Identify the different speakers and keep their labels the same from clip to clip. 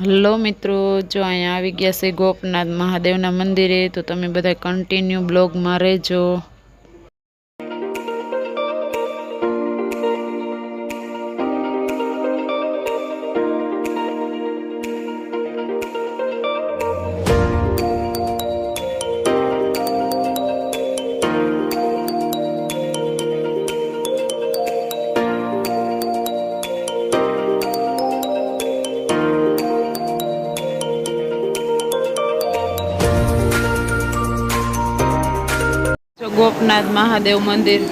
Speaker 1: Hello મિત્રો, જો અહીંયા આવી ગયા છે ગોપનાથ મહાદેવના મંદિરે, તો તમે બધા કન્ટિન્યુ બ્લોગમાં રહેજો. ગોપનાથ મહાદેવ મંદિર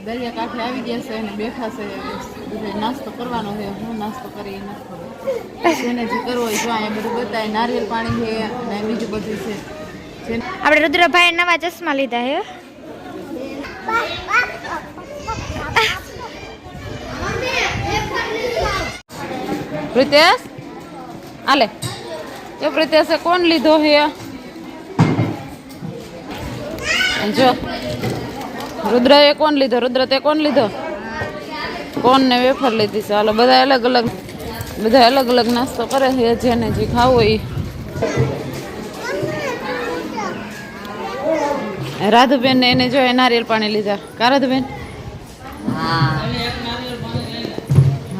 Speaker 1: દરિયા કાંઠે આવી ગયા છે અને બેઠા છે. નાસ્તો કરવાનો છે. હું નાસ્તો કરી જેને જે કરવો હોય જો અહીંયા બધું બતાય. નારિયેલ પાણી છે અને બીજું બધું છે.
Speaker 2: આપણે રુદ્રભાઈ નવા ચશ્મા લીધા હે.
Speaker 1: પ્રિતેશ આલે એ પ્રિતેશે કોણ લીધો હે જો રુદ્ર એ કોણ લીધો? રુદ્ર તે કોણ લીધો? કોણ ને વેફર લીધી છે. હાલો બધા અલગ અલગ નાસ્તો કરે છે. જેને જે ખાવું હોય. રાધુબેન ને એને જો નારિયેલ પાણી લીધા. કા રાધુબેન? હા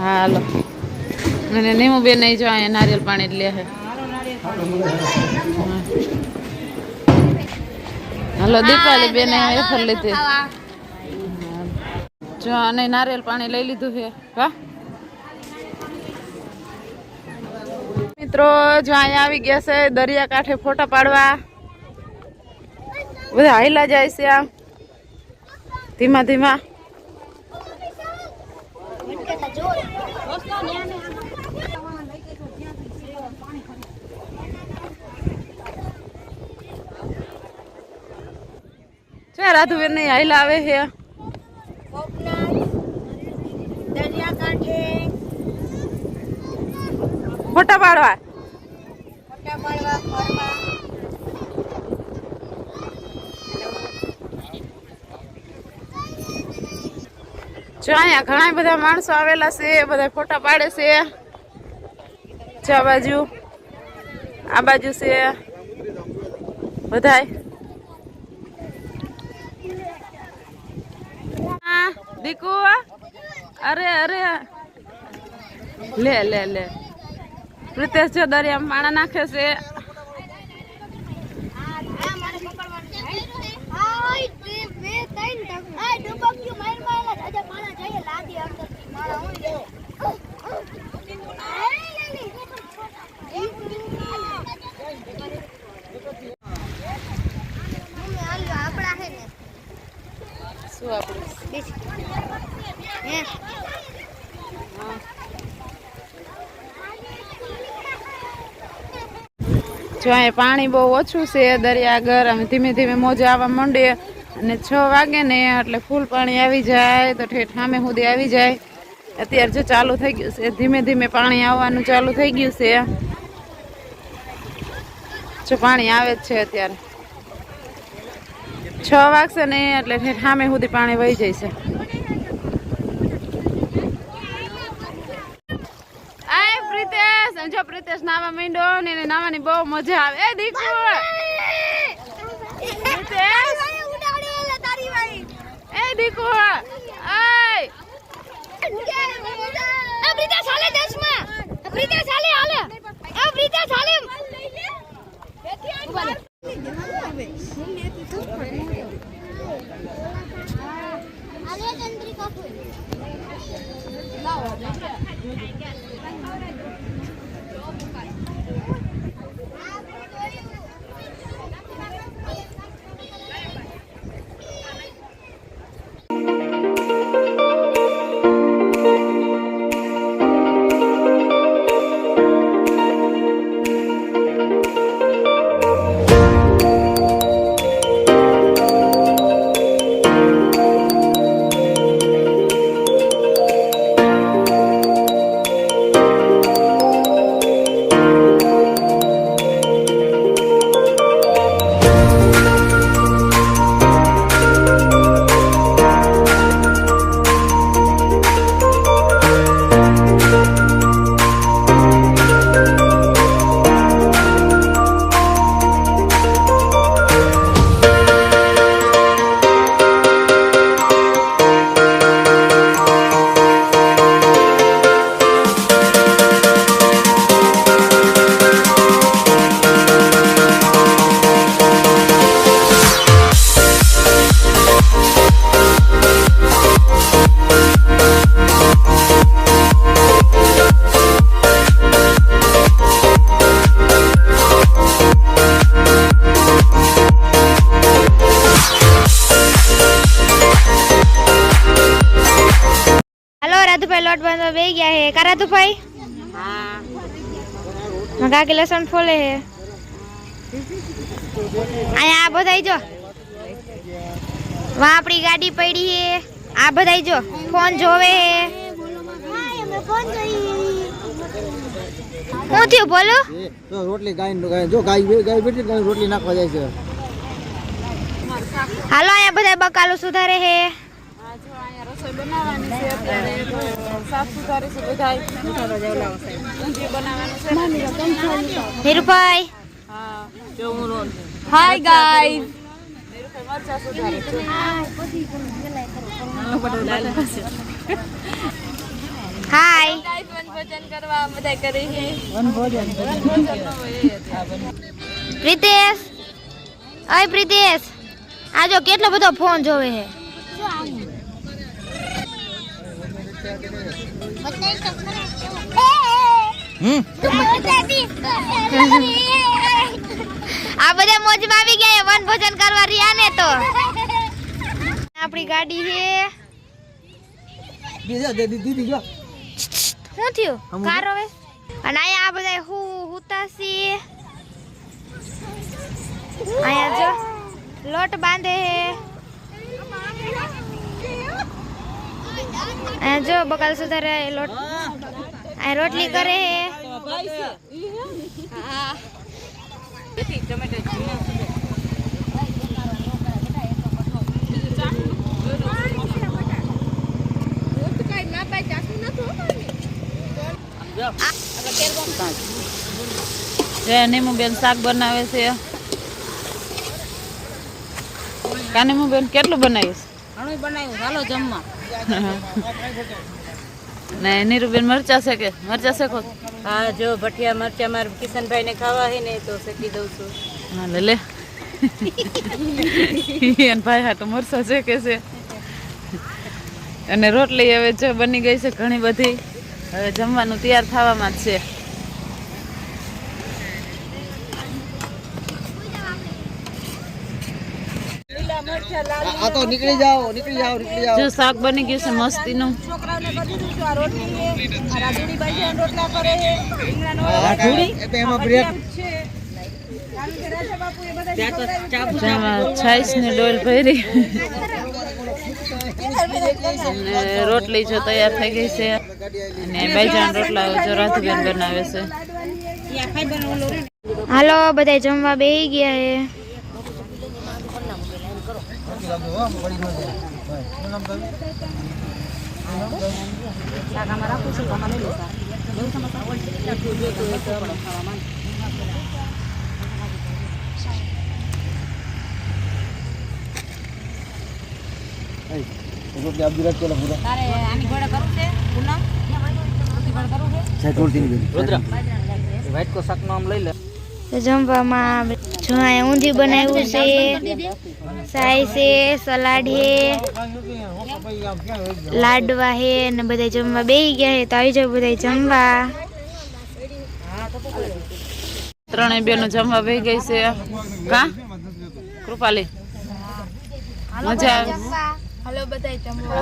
Speaker 1: હાલો. અને નીમુબેન ને જો અહીંયા નારિયેલ પાણી લે છે. હાલો દીપાલી બેન વેફર લીધી. જો અને નારિયેલ પાણી લઈ લીધું છે. હા મિત્રો, જો અહીંયા આવી ગયા છે દરિયા કાંઠે ફોટા પાડવા. બધા હાઈલા જાય છે. ધીમા ધીમા. છે રાધુવીર ની હાઈલા આવે છે. ફોટા પાડવા. જો અહીંયા ઘણા બધા માણસો આવેલા છે, બધા ફોટા પાડે છે. આ બાજુ આ બાજુ છે બધાય. દીકુ અરે અરે લે લે લે પ્રિતેશ જો દરિયામાં પાણા નાખે છે. શું આપણું જો અહીંયા પાણી બહુ ઓછું છે દરિયા આગળ. અમે ધીમે ધીમે મોજે આવવા માંડીએ અને 6 વાગે ને એટલે ફૂલ પાણી આવી જાય તો ઠેઠ સામે સુધી આવી જાય. અત્યારે જો ચાલુ થઈ ગયું છે, ધીમે ધીમે પાણી આવવાનું ચાલુ થઈ ગયું છે. જો પાણી આવે જ છે અત્યારે. 6 વાગશે ને એટલે ઠેઠ સામે સુધી પાણી વહી જાય છે. જો પ્રિતેશ નાવા માંડ્યો ને એને નાવાની બહુ મજા આવે. એ દીકુ એ દીકુ
Speaker 2: રાધુભાઈ લોટ બાંધવા બેસી ગયા હે. કા રાધુભાઈ? મગા કે લસણ ફોલે હે. અહીંયા આ બધાય જો વાં આપણી ગાડી પડી હે. આ બધાય જો ફોન જોવે હે. હું થયું બોલો?
Speaker 3: રોટલી ગાય જો ગાય બેઠી રોટલી નાખવા જાય છે.
Speaker 2: હાલો અહીંયા બધા બકાલું સુધારે હે.
Speaker 1: રસોઈ બનાવવાની છે અત્યારે સાફ સુધારી છે બધા.
Speaker 2: Nirubhai
Speaker 1: hi guys. મરચા સુધારે છે.
Speaker 2: હાય
Speaker 1: વનભોજન કરવા બધા કરે છે.
Speaker 2: પ્રિતેશ, અય પ્રિતેશ, આ જો કેટલો બધો ફોન જોવે હે. આ બધા મોજમાં આવી ગયા વન ભોજન કરવા રહ્યા ને તો આપણી ગાડી છે
Speaker 3: દીદી જો
Speaker 2: શું થયું કાર હવે અને અહીંયા આ બધા હુતાસી અહીંયા જો લોટ બાંધે હે અહીંયા જો બકાલ સુધારે લોટ આ રોટલી કરે હે
Speaker 1: નીમુબેન શાક બનાવે છે કાનીમુબેન કેટલું બનાવીશ
Speaker 4: હાલો જમવા
Speaker 1: ને નીરુબેન મરચા છે કે મરચા શેકો
Speaker 4: હા જો ભઠિયા મરચા મારા કિશનભાઈ ને ખાવા હે ને તો શેકી દઉં છું
Speaker 1: હા લે એને ભાઈ હા તો મરચા શેકે છે અને રોટલી હવે જો બની ગઈ છે ઘણી બધી હવે જમવાનું તૈયાર થવામાં જ છે
Speaker 3: આ તો નીકળી જાઓ
Speaker 1: જો શાક બની ગયું છે મસ્તીનું
Speaker 3: એમાં બ્રેક
Speaker 1: છાઈસ ની ડોલ ભરી અને રોટલી જો તૈયાર થઈ ગઈ છે અને બાજરાના રોટલા જો રાધુબેન બનાવે છે
Speaker 2: હાલો બધા જમવા બેસી ગયા હે
Speaker 3: રોટલી આપ દીરા ચલો પૂરા
Speaker 4: તારે આની ઘોડે કરવું છે પૂનમ રોટલી ઘોડે કરવું છે
Speaker 3: સાહેબ રોટલી ની રુદ્ર વાઈટ કો શાક નો આમ લઈ લે
Speaker 2: તો જમવામાં જો અહીંયા ઊંધિયું બનાવ્યું છે સાઈ છે સલાડ હે લાડવા હે ને બધા જમવા બેસી ગયા હે તો આવી જાવ બધા જમવા
Speaker 1: ત્રણેય બેનો જમવા બેસી ગઈ છે કા કૃપાલી મજા આવે
Speaker 2: હાલો બધા જમવા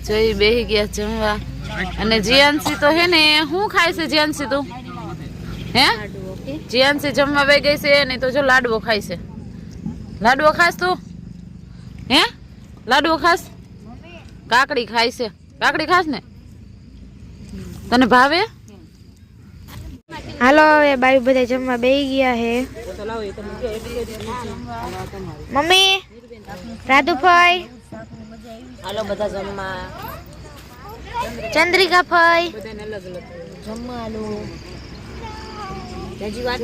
Speaker 1: જઈ બેસી ગયા જમવા અને જીયાનસી તો હે ને શું ખાય છે જીયાનસી તું હે જીયાનસી જમવા બે ગઈ છે નહીં તો જો લાડવો ખાય છે લાડવો ખાસ તું હે લાડવો ખાસ કાકડી ખાય છે કાકડી ખાસ ને તને ભાવે
Speaker 2: હાલો હવે બાઈ બધા જમવા બેસી ગયા હે મમ્મી રાધુભાઈ
Speaker 4: હાલો બધા જમવા
Speaker 2: ચંદ્રિકા ભાઈ
Speaker 4: જમવાનું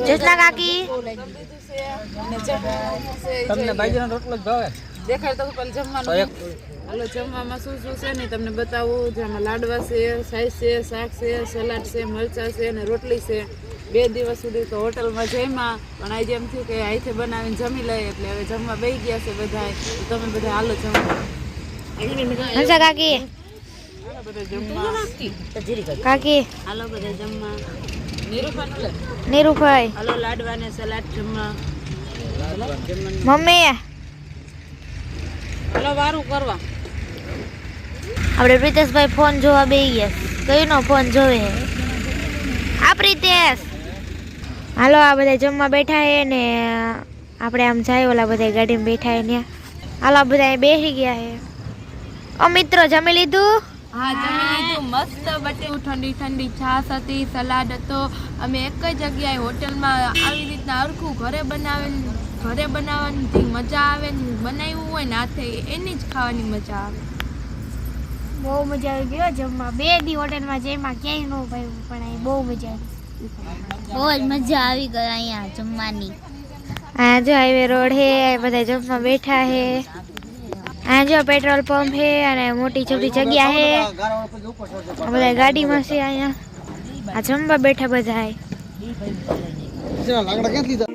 Speaker 2: જસના કાકી
Speaker 3: તમને બાજરાનો રોટલો જ ભાવે
Speaker 1: દેખાય તો પણ જમવાનું હાલો જમવામાં શું શું છે ને તમને બતાવું જેમાં લાડવા છે સાઈઝ છે શાક છે સલાડ છે મરચા છે અને રોટલી છે 2 દિવસ સુધી તો હોટલમાં જઈમાં પણ આજે એમ થયું કે અહીંથી બનાવીને જમી લઈએ એટલે હવે જમવા બેસી ગયા છે બધા તો તમે બધા હાલો જમવા
Speaker 2: હંસા કાકી
Speaker 1: હાલો બધા જમવા
Speaker 2: કાકી
Speaker 4: હાલો બધા જમવા
Speaker 2: નીરુભાઈ
Speaker 1: હાલો લાડવા ને સલાડ જમવા
Speaker 2: મમ્મી
Speaker 1: હાલો વારું કરવા
Speaker 2: આપણે પ્રિતેશભાઈ ફોન જોવા બેસી ગયા કઈનો ફોન જોવે હે આ પ્રિતેશ હાલો આ બધા જમવા બેઠા હે ને આપણે આમ જાય ઓલા બધા ગાડીમાં બેઠા હે ને હાલો આ બધા અહીં બેસી ગયા હે ઓ મિત્રો જમી લીધું
Speaker 5: હા જમી લીધું મસ્ત બટેવું ઠંડી ઠંડી છાશ હતી સલાડ હતો અમે એક જ જગ્યાએ હોટલમાં આવી રીતના હરખું ઘરે બનાવવાની જે મજા આવે ને બનાવ્યું હોય ને હાથે એની જ ખાવાની મજા આવે
Speaker 2: બહુ મજા આવી ગયો જમવા 2 દી હોટલમાં જેમાં ક્યાંય ન ભાઈ પણ અહીં બહુ મજા આવી
Speaker 6: બહુ જ મજા આવી ગઈ અહીંયા જમવાની
Speaker 2: આ જો હાઈવે રોડ હે બધા જમવા બેઠા હે આ જો પેટ્રોલ પંપ હે અને મોટી છોટી જગ્યા હે આ બધા ગાડીમાં છે અહીંયા આ જમવા બેઠા બધા
Speaker 3: લાકડા ક્યાંથી લીધા